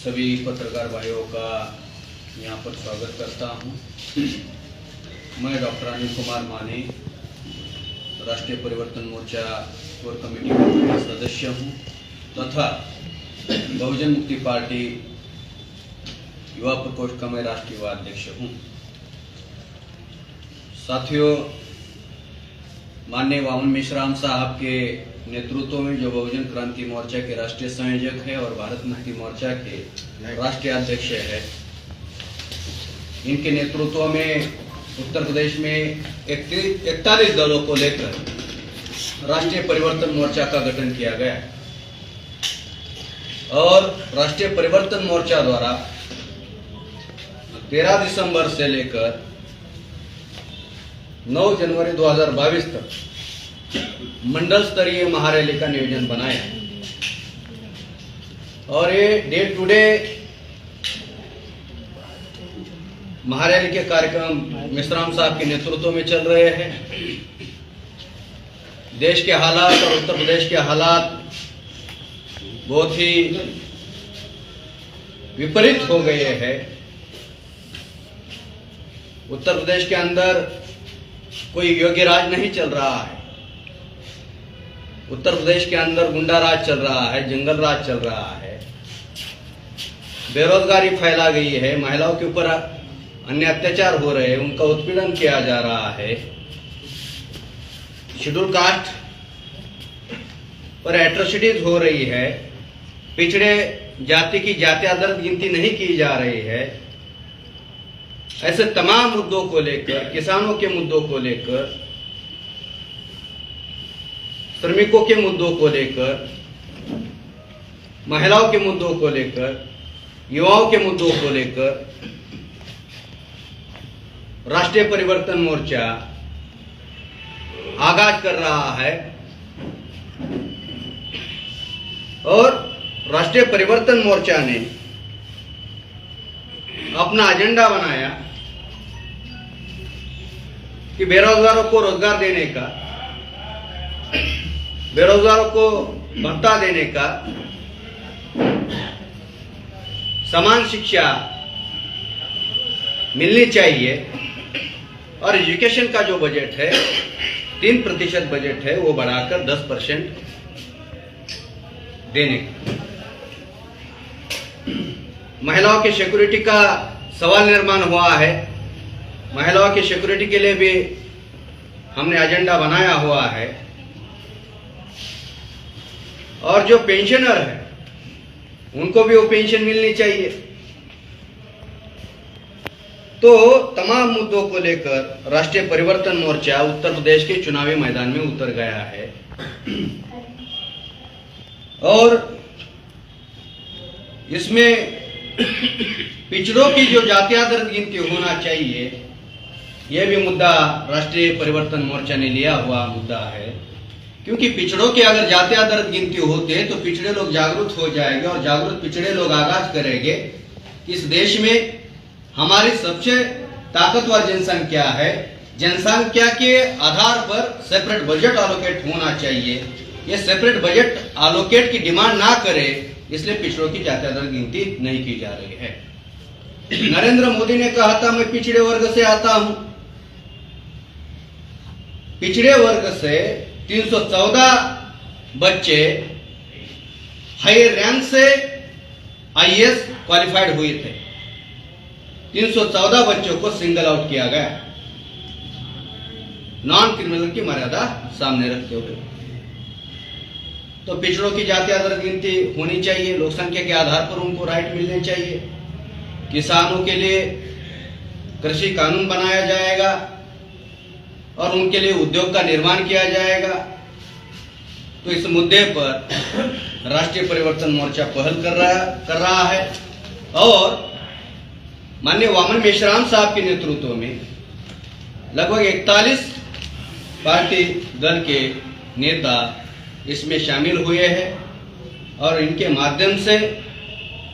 सभी पत्रकार भाइयों का यहाँ पर स्वागत करता हूँ। मैं डॉक्टर अनिल कुमार मानी राष्ट्रीय परिवर्तन मोर्चा कोर कमेटी का सदस्य हूँ तथा बहुजन मुक्ति पार्टी युवा प्रकोष्ठ का मैं राष्ट्रीय उपाध्यक्ष हूँ। साथियों, माननीय वामन मेश्राम साहब के नेतृत्व में जो बहुजन क्रांति मोर्चा के राष्ट्रीय संयोजक है और भारत मुक्ति मोर्चा के राष्ट्रीय अध्यक्ष है, इनके नेतृत्व में उत्तर प्रदेश में 41 दलों को लेकर राष्ट्रीय परिवर्तन मोर्चा का गठन किया गया और राष्ट्रीय परिवर्तन मोर्चा द्वारा 13 दिसंबर से लेकर 9 जनवरी 2022 तक मंडल स्तरीय महारैली का नियोजन बनाया और ये डे टू डे महारैली के कार्यक्रम मेश्राम साहब के नेतृत्व में चल रहे हैं। देश के हालात और उत्तर प्रदेश के हालात बहुत ही विपरीत हो गए हैं। उत्तर प्रदेश के अंदर कोई योग्य राज नहीं चल रहा है। उत्तर प्रदेश के अंदर गुंडा राज चल रहा है, जंगल राज चल रहा है, बेरोजगारी फैला गई है, महिलाओं के ऊपर अन्य अत्याचार हो रहे हैं, उनका उत्पीड़न किया जा रहा है, शेड्यूल कास्ट पर एट्रोसिटीज हो रही है, पिछड़े जाति की जातीय दर्द गिनती नहीं की जा रही है। ऐसे तमाम मुद्दों को लेकर, किसानों के मुद्दों को लेकर, श्रमिकों के मुद्दों को लेकर, महिलाओं के मुद्दों को लेकर, युवाओं के मुद्दों को लेकर राष्ट्रीय परिवर्तन मोर्चा आगाज कर रहा है और राष्ट्रीय परिवर्तन मोर्चा ने अपना एजेंडा बनाया कि बेरोजगारों को रोजगार देने का, बेरोजगारों को भत्ता देने का, समान शिक्षा मिलनी चाहिए और एजुकेशन का जो बजट है 3% बजट है वो बढ़ाकर 10% देने का। महिलाओं के सिक्योरिटी का सवाल निर्माण हुआ है। महिलाओं की सिक्योरिटी के लिए भी हमने एजेंडा बनाया हुआ है और जो पेंशनर है उनको भी वो पेंशन मिलनी चाहिए। तो तमाम मुद्दों को लेकर राष्ट्रीय परिवर्तन मोर्चा उत्तर प्रदेश के चुनावी मैदान में उतर गया है और इसमें पिछड़ों की जो जातीय दर्द गिनती होना चाहिए, यह भी मुद्दा राष्ट्रीय परिवर्तन मोर्चा ने लिया हुआ मुद्दा है। क्योंकि पिछड़ों के अगर जातीय दर्द गिनती होते तो पिछड़े लोग जागरूक हो जाएंगे और जागरूक पिछड़े लोग आगाज करेंगे इस देश में हमारी सबसे ताकतवर जनसंख्या है, जनसंख्या के आधार पर सेपरेट बजट एलोकेट होना चाहिए। ये सेपरेट बजट एलोकेट की डिमांड ना करे, इसलिए पिछड़ों की जातीय दर गिनती नहीं की जा रही है। नरेंद्र मोदी ने कहा था मैं पिछड़े वर्ग से आता हूं। पिछड़े वर्ग से 314 बच्चे हायर रैंक से आईएएस क्वालिफाइड हुए थे। 314 बच्चों को सिंगल आउट किया गया नॉन क्रिमिनल की मर्यादा सामने रखते हुए। तो पिछड़ों की जातीय दर गिनती होनी चाहिए, लोक संख्या के आधार पर उनको राइट मिलने चाहिए। किसानों के लिए कृषि कानून बनाया जाएगा और उनके लिए उद्योग का निर्माण किया जाएगा। तो इस मुद्दे पर राष्ट्रीय परिवर्तन मोर्चा पहल कर रहा है और माननीय वामन मेश्राम साहब के नेतृत्व में लगभग 41 पार्टी दल के नेता इसमें शामिल हुए हैं और इनके माध्यम से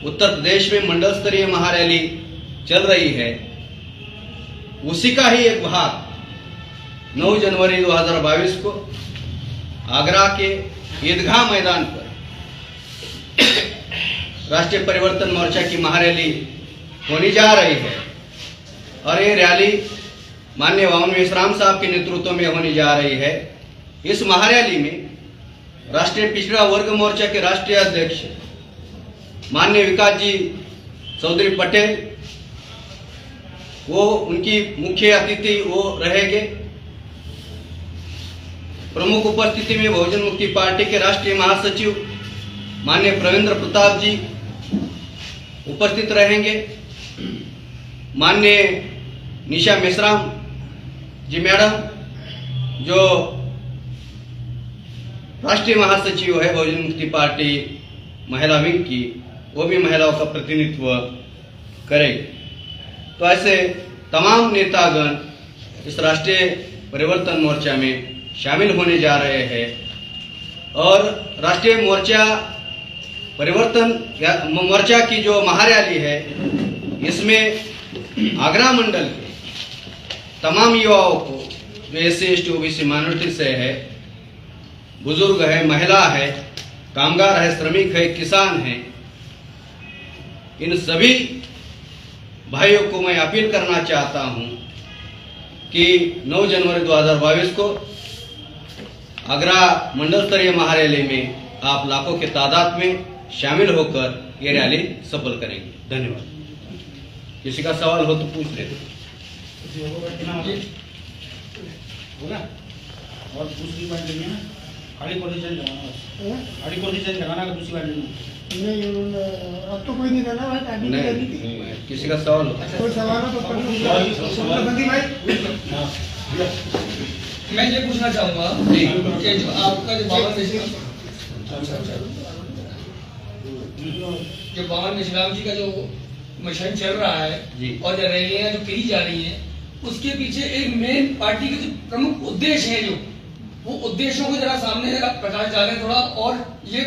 उत्तर प्रदेश में मंडल स्तरीय महारैली चल रही है। उसी का ही एक भाग 9 जनवरी 2022 को आगरा के ईदगाह मैदान पर राष्ट्रीय परिवर्तन मोर्चा की महारैली होने जा रही है और ये रैली माननीय वामन मेश्राम साहब के नेतृत्व में होने जा रही है। इस महारैली में राष्ट्रीय पिछड़ा वर्ग मोर्चा के राष्ट्रीय अध्यक्ष माननीय विकास जी चौधरी पटेल वो उनकी मुख्य अतिथि वो रहेंगे। प्रमुख उपस्थिति में बहुजन मुक्ति पार्टी के राष्ट्रीय महासचिव माननीय प्रवींद्र प्रताप जी उपस्थित रहेंगे। माननीय निशा मेश्राम जी मैडम जो राष्ट्रीय महासचिव है बहुजन मुक्ति पार्टी महिला विंग की, वो भी महिलाओं का प्रतिनिधित्व करेगी। तो ऐसे तमाम नेतागण इस राष्ट्रीय परिवर्तन मोर्चा में शामिल होने जा रहे हैं और राष्ट्रीय मोर्चा परिवर्तन मोर्चा की जो महारैली है इसमें आगरा मंडल के तमाम युवाओं को जो SC ST OBC माइनॉरिटी से है, बुजुर्ग है, महिला है, कामगार है, श्रमिक है, किसान है, इन सभी भाइयों को मैं अपील करना चाहता हूं कि 9 जनवरी 2022 को आगरा मंडल स्तरीय महारैली में आप लाखों के तादाद में शामिल होकर ये रैली सफल करेंगे। धन्यवाद। किसी का सवाल हो तो पूछ ले। और दूसरी बात नहीं है, खाली पोजीशन लगाना का दूसरी बात नहीं। अब तो कोई नहीं करना भाई, नहीं, किसी का सवाल हो? कोई सवाल हो तो बंदी भाई। मैं ये पूछना चाहूंगा कि जो आपका जो बावन मेश्राम जी का जो मिशन चल रहा है और जो रैलियां जो करी जा रही हैं, उसके पीछे एक मेन पार्टी के जो प्रमुख उद्देश्य है, जो वो उद्देश्यों को जरा सामने प्रकाश डालें थोड़ा। और ये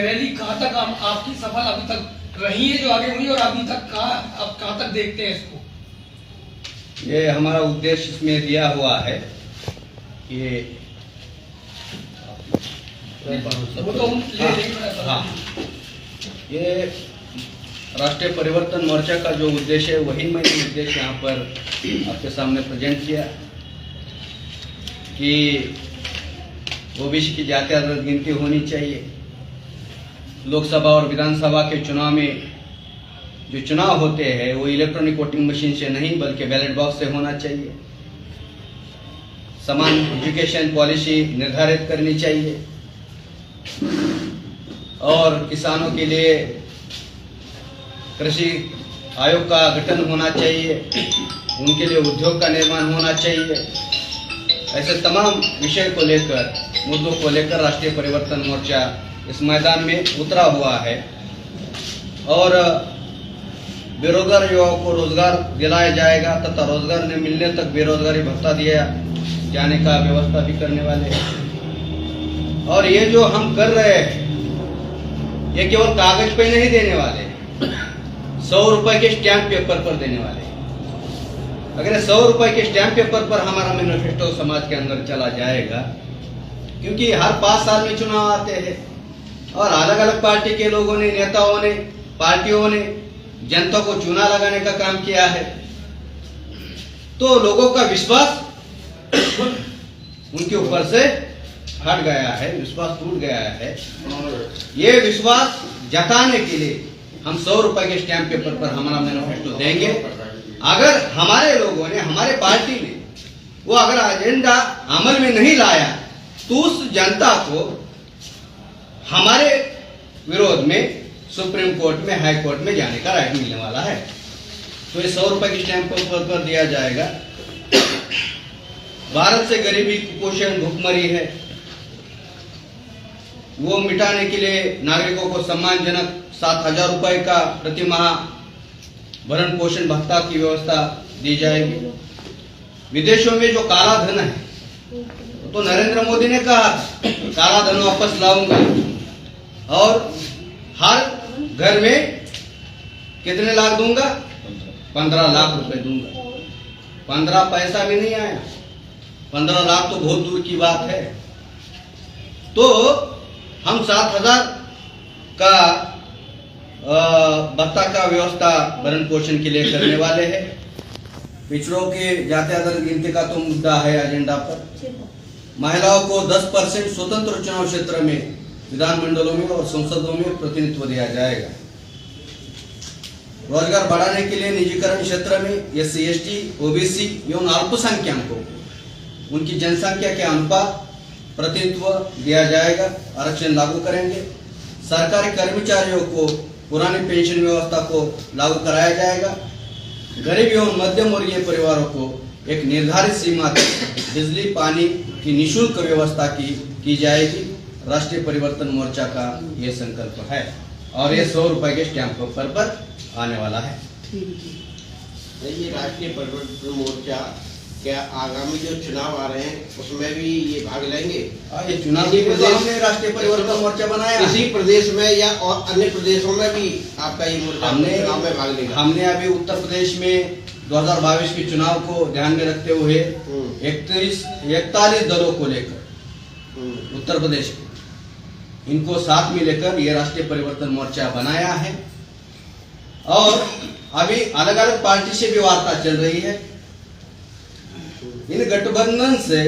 रैली कहाँ तक आपकी सफल अभी तक रही है जो आगे हुई, और अभी तक कहाँ तक देखते हैं इसको? ये हमारा उद्देश्य इसमें दिया हुआ है कि वो तो हाँ, ये राष्ट्रीय परिवर्तन मोर्चा का जो उद्देश्य है वही मैंने उद्देश्य यहाँ पर आपके सामने प्रेजेंट किया कि ओबीसी की जातीय गिनती होनी चाहिए। लोकसभा और विधानसभा के चुनाव में जो चुनाव होते हैं वो इलेक्ट्रॉनिक वोटिंग मशीन से नहीं बल्कि बैलेट बॉक्स से होना चाहिए। समान एजुकेशन पॉलिसी निर्धारित करनी चाहिए और किसानों के लिए कृषि आयोग का गठन होना चाहिए, उनके लिए उद्योग का निर्माण होना चाहिए। ऐसे तमाम विषय को लेकर, मुद्दों को लेकर राष्ट्रीय परिवर्तन मोर्चा इस मैदान में उतरा हुआ है और बेरोजगार युवाओं को रोजगार दिलाया जाएगा तथा रोजगार न मिलने तक बेरोजगारी भत्ता दिया जाने का व्यवस्था भी करने वाले हैं। और ये जो हम कर रहे हैं ये केवल कागज पे नहीं देने वाले, 100 रुपए के स्टैंप पेपर पर देने वाले। अगर 100 रुपए के स्टैंप पेपर पर हमारा मैनिफेस्टो समाज के अंदर चला जाएगा, क्योंकि हर 5 साल में चुनाव आते हैं और अलग अलग पार्टी के लोगों ने, नेताओं ने, पार्टियों ने जनता को चूना लगाने का काम किया है, तो लोगों का विश्वास उनके ऊपर से हट गया है, विश्वास टूट गया है। ये विश्वास जताने के लिए हम 100 रुपए के स्टैंप पेपर पर हमारा मैनिफेस्टो देंगे। अगर हमारे लोगों ने, हमारे पार्टी ने वो अगर एजेंडा अमल में नहीं लाया तो उस जनता को हमारे विरोध में सुप्रीम कोर्ट में, हाई कोर्ट में जाने का राइट मिलने वाला है। तो ये 100 रुपए के स्टैंप पेपर पर दिया जाएगा। भारत से गरीबी, कुपोषण, भुखमरी है, वो मिटाने के लिए नागरिकों को सम्मानजनक 7,000 रुपए का प्रति माह भरण पोषण भत्ता की व्यवस्था दी जाएगी। विदेशों में जो काला धन है, तो नरेंद्र मोदी ने कहा काला धन वापस लाऊंगा और हर घर में कितने लाख दूंगा? 15 लाख रुपए दूंगा। 15 पैसा भी नहीं आया, 15 लाख तो बहुत दूर की बात है। तो हम 7,000 का भत्ता का व्यवस्था भरण पोषण के लिए करने वाले हैं। पिछड़ों के जाति आधारित गिनती का तो मुद्दा है एजेंडा पर। महिलाओं को 10% स्वतंत्र चुनाव क्षेत्र में विधानमंडलों में और संसदों में प्रतिनिधित्व दिया जाएगा। रोजगार बढ़ाने के लिए निजीकरण क्षेत्र में SC, ST, OBC एवं अल्पसंख्यकों को उनकी जनसंख्या के अनुपात प्रतिनिधित्व दिया जाएगा, आरक्षण लागू करेंगे। सरकारी कर्मचारियों को पुरानी पेंशन व्यवस्था को लागू कराया जाएगा। गरीब एवं मध्यम वर्गीय परिवारों को एक निर्धारित सीमा तक बिजली पानी की निःशुल्क व्यवस्था की जाएगी। राष्ट्रीय परिवर्तन मोर्चा का ये संकल्प है और ये 100 रुपए के स्टैंप पेपर पर आने वाला है। ये राष्ट्रीय परिवर्तन मोर्चा क्या आगामी जो चुनाव आ रहे हैं उसमें भी ये भाग लेंगे? ये चुनाव के लिए हमने राष्ट्रीय परिवर्तन मोर्चा बनाया। इसी प्रदेश में या और अन्य प्रदेशों में भी आपका ये मोर्चा चुनाव में भाग लेगा? हमने अभी उत्तर प्रदेश में 2022 के चुनाव को ध्यान में रखते हुए 41 दलों को लेकर उत्तर प्रदेश के इनको साथ में लेकर ये राष्ट्रीय परिवर्तन मोर्चा बनाया है और अभी अलग अलग पार्टी से भी वार्ता चल रही है। इन गठबंधन से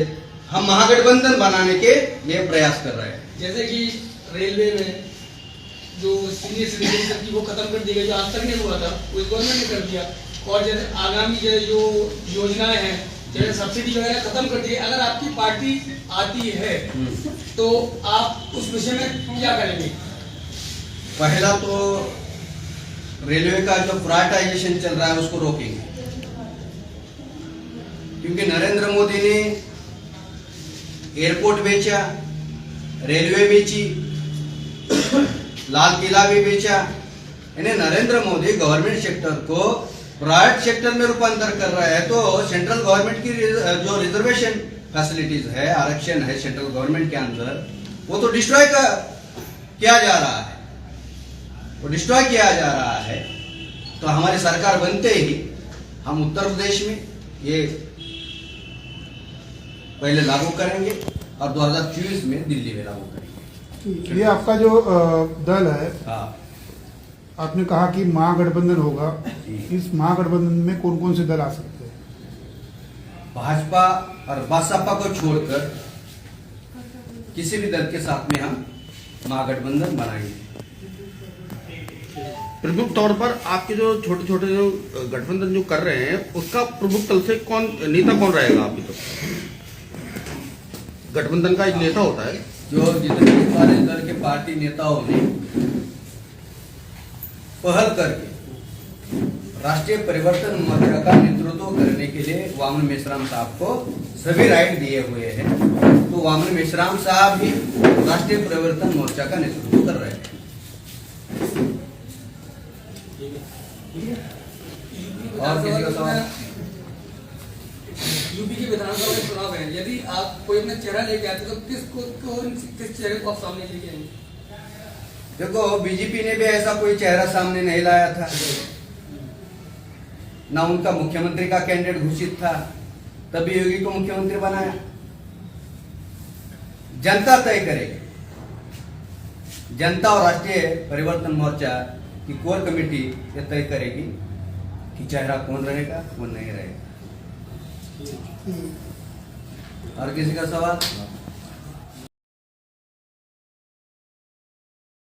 हम महागठबंधन बनाने के लिए प्रयास कर रहे हैं। जैसे कि रेलवे में जो सीनियर सिटीजन की वो खत्म कर दी गई, जो आज तक नहीं हुआ था वो गवर्नमेंट ने कर दिया। और जैसे आगामी जो योजनाएं हैं जैसे सब्सिडी वगैरह खत्म कर दी। अगर आपकी पार्टी आती है तो आप उस विषय में क्या करेंगे? पहला तो रेलवे का जो प्राइवेटाइजेशन चल रहा है उसको रोकेंगे, क्योंकि नरेंद्र मोदी ने एयरपोर्ट बेचा, रेलवे बेची, लाल किला भी बेचा। यानी नरेंद्र मोदी गवर्नमेंट सेक्टर को प्राइवेट सेक्टर में रूपांतर कर रहा है। तो सेंट्रल गवर्नमेंट की जो रिजर्वेशन फैसिलिटीज है, आरक्षण है सेंट्रल गवर्नमेंट के अंदर, वो तो डिस्ट्रॉय किया जा रहा है, वो डिस्ट्रॉय किया जा रहा है। तो हमारी सरकार बनते ही हम उत्तर प्रदेश में ये पहले लागू करेंगे और 2024 में दिल्ली में लागू करेंगे। ये आपका जो दल है, हाँ, आपने कहा कि महागठबंधन होगा। इस महागठबंधन में कौन कौन से दल आ सकते हैं? भाजपा और बसपा को छोड़कर किसी भी दल के साथ में हम महागठबंधन बनाएंगे। प्रमुख तौर पर आपके जो छोटे छोटे जो गठबंधन जो कर रहे हैं उसका प्रमुख तल से कौन नेता कौन रहेगा? आपकी तो गठबंधन का एक नेता होता है। जो जितने सारे दल के पार्टी नेताओं ने पहल करके राष्ट्रीय परिवर्तन मोर्चा का नेतृत्व करने के लिए वामन मेश्राम साहब को सभी राइट दिए हुए हैं। तो वामन मेश्राम साहब भी राष्ट्रीय परिवर्तन मोर्चा का नेतृत्व कर रहे हैं। और किसी का सवाल? यूपी के विधानसभा के चुनाव है, यदि आप कोई अपना चेहरा लेके आते तो किस चेहरे को आप सामने लेके आएंगे? देखो, बीजेपी ने भी ऐसा कोई चेहरा सामने नहीं लाया था, ना उनका मुख्यमंत्री का कैंडिडेट घोषित था, तभी योगी को मुख्यमंत्री बनाया। जनता तय करेगी, जनता और राष्ट्रीय परिवर्तन मोर्चा की कोर कमेटी ये तय करेगी कि चेहरा कौन रहेगा कौन नहीं रहेगा। और किसी का सवाल?